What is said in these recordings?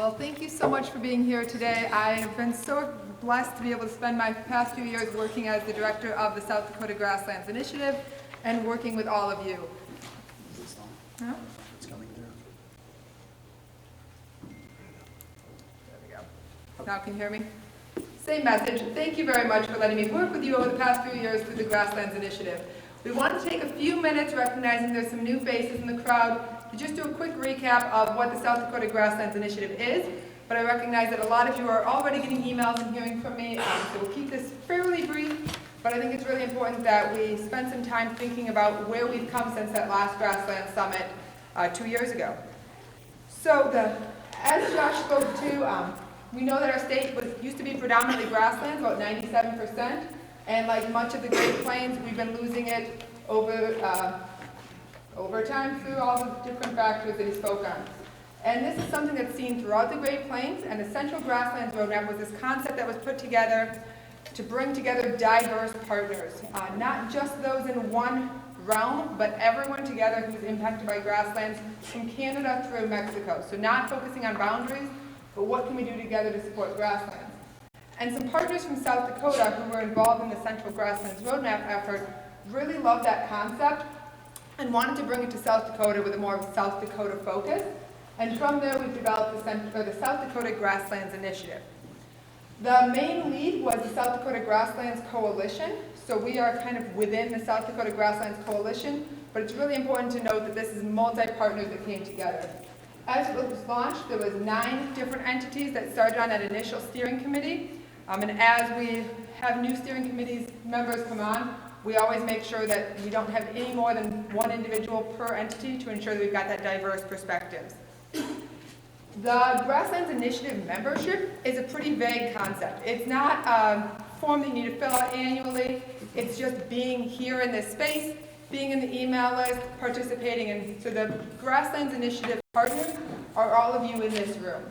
Well, thank you so much for being here today. I have been so blessed to be able to spend my past few years working as the director of the South Dakota Grasslands Initiative and working with all of you. Is this on? No? It's coming through. There we go. Now can you hear me? Same message. Thank you very much for letting me work with you over the past few years through the Grasslands Initiative. We want to take a few minutes, recognizing there's some new faces in the crowd, to just do a quick recap of what the South Dakota Grasslands Initiative is. But I recognize that a lot of you are already getting emails and hearing from me, so we'll keep this fairly brief. But I think it's really important that we spend some time thinking about where we've come since that last Grasslands Summit 2 years ago. So as Josh spoke to, we know that our state used to be predominantly grasslands, about 97%. And like much of the Great Plains, we've been losing it over time through all the different factors that he spoke on. And this is something that's seen throughout the Great Plains, and the Central Grasslands Roadmap was this concept that was put together to bring together diverse partners, not just those in one realm, but everyone together who's impacted by grasslands from Canada through Mexico. So not focusing on boundaries, but what can we do together to support grasslands? And some partners from South Dakota who were involved in the Central Grasslands Roadmap effort really loved that concept and wanted to bring it to South Dakota with a more South Dakota focus. And from there, we've developed the South Dakota Grasslands Initiative. The main lead was the South Dakota Grasslands Coalition. So we are kind of within the South Dakota Grasslands Coalition, but it's really important to note that this is multi-partners that came together. As it was launched, there was 9 different entities that started on that initial steering committee. And as we have new steering committees members come on, we always make sure that we don't have any more than one individual per entity to ensure that we've got that diverse perspectives. The Grasslands Initiative membership is a pretty vague concept. It's not a form that you need to fill out annually. It's just being here in this space, being in the email list, participating in. So the Grasslands Initiative partners are all of you in this room.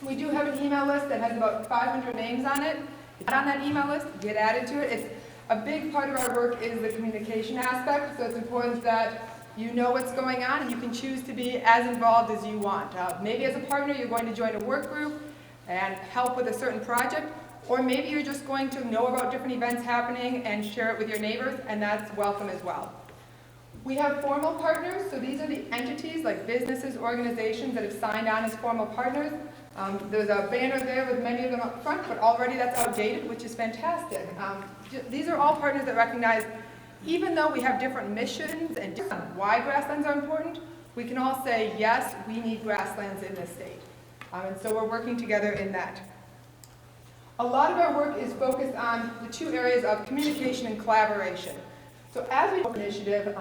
We do have an email list that has about 500 names on it. If you're not on that email list, get added to it. It's a big part of our work is the communication aspect, so it's important that you know what's going on and you can choose to be as involved as you want. Maybe as a partner you're going to join a work group and help with a certain project, or maybe you're just going to know about different events happening and share it with your neighbors, and that's welcome as well. We have formal partners, so these are the entities like businesses, organizations that have signed on as formal partners. There's a banner there with many of them up front, but already that's outdated, which is fantastic. These are all partners that recognize, even though we have different missions and different why grasslands are important, we can all say, yes, we need grasslands in this state. And so we're working together in that. A lot of our work is focused on the 2 areas of communication and collaboration. So as we do the initiative,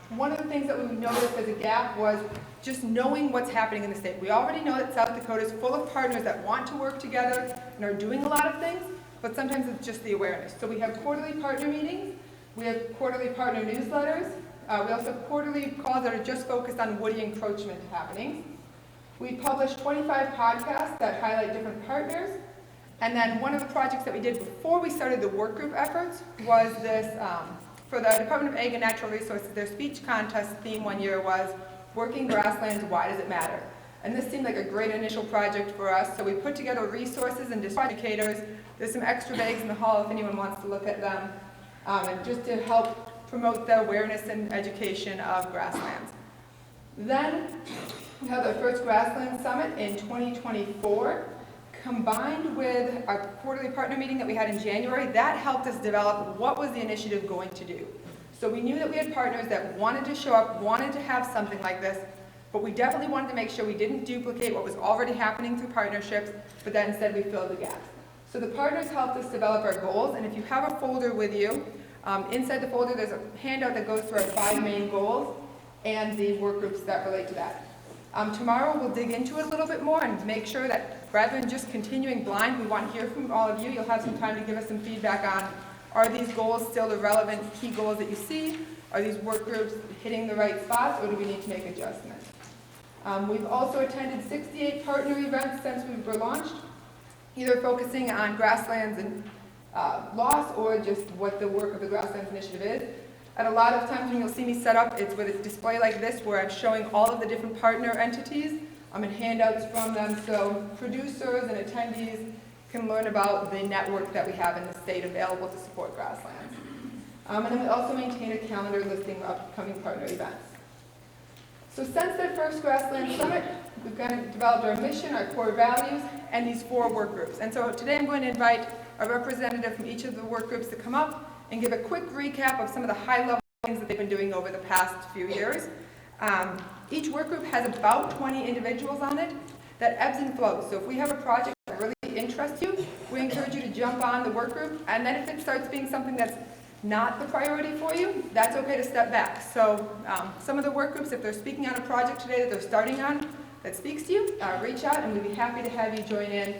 one of the things that we noticed as a gap was just knowing what's happening in the state. We already know that South Dakota is full of partners that want to work together and are doing a lot of things, but sometimes it's just the awareness. So we have quarterly partner meetings, we have quarterly partner newsletters, we also have quarterly calls that are just focused on woody encroachment happenings. We publish 25 podcasts that highlight different partners, and then one of the projects that we did before we started the work group efforts was this, for the Department of Ag and Natural Resources, their speech contest theme one year was Working Grasslands, Why Does It Matter? And this seemed like a great initial project for us, so we put together resources and indicators. There's some extra bags in the hall if anyone wants to look at them, and just to help promote the awareness and education of grasslands. Then we have the first Grasslands Summit in 2024. Combined with our quarterly partner meeting that we had in January, that helped us develop what was the initiative going to do. So we knew that we had partners that wanted to show up, wanted to have something like this, but we definitely wanted to make sure we didn't duplicate what was already happening through partnerships, but that instead we filled the gaps. So the partners helped us develop our goals, and if you have a folder with you, inside the folder there's a handout that goes through our 5 main goals and the work groups that relate to that. Tomorrow we'll dig into it a little bit more and make sure that rather than just continuing blind, we want to hear from all of you. You'll have some time to give us some feedback on, are these goals still the relevant key goals that you see? Are these work groups hitting the right spots, or do we need to make adjustments? We've also attended 68 partner events since we were launched, either focusing on grasslands and loss or just what the work of the Grasslands Initiative is. And a lot of times when you'll see me set up, it's with a display like this where I'm showing all of the different partner entities and handouts from them so producers and attendees can learn about the network that we have in the state available to support grasslands. And then we also maintain a calendar listing of upcoming partner events. So since that first Grasslands Summit, we've kind of developed our mission, our core values, and these 4 work groups. And so today I'm going to invite a representative from each of the work groups to come up and give a quick recap of some of the high-level things that they've been doing over the past few years. Each work group has about 20 individuals on it that ebbs and flows. So if we have a project that really interests you, we encourage you to jump on the work group, and then if it starts being something that's not the priority for you, that's okay to step back. So some of the work groups, if they're speaking on a project today that they're starting on that speaks to you, reach out and we'd be happy to have you join in.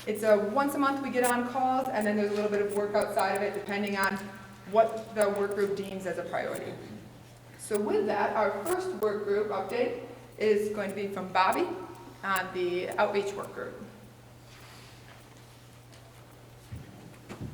It's once a month we get on calls, and then there's a little bit of work outside of it depending on what the work group deems as a priority. So with that, our first work group update is going to be from Bobby on the outreach work group.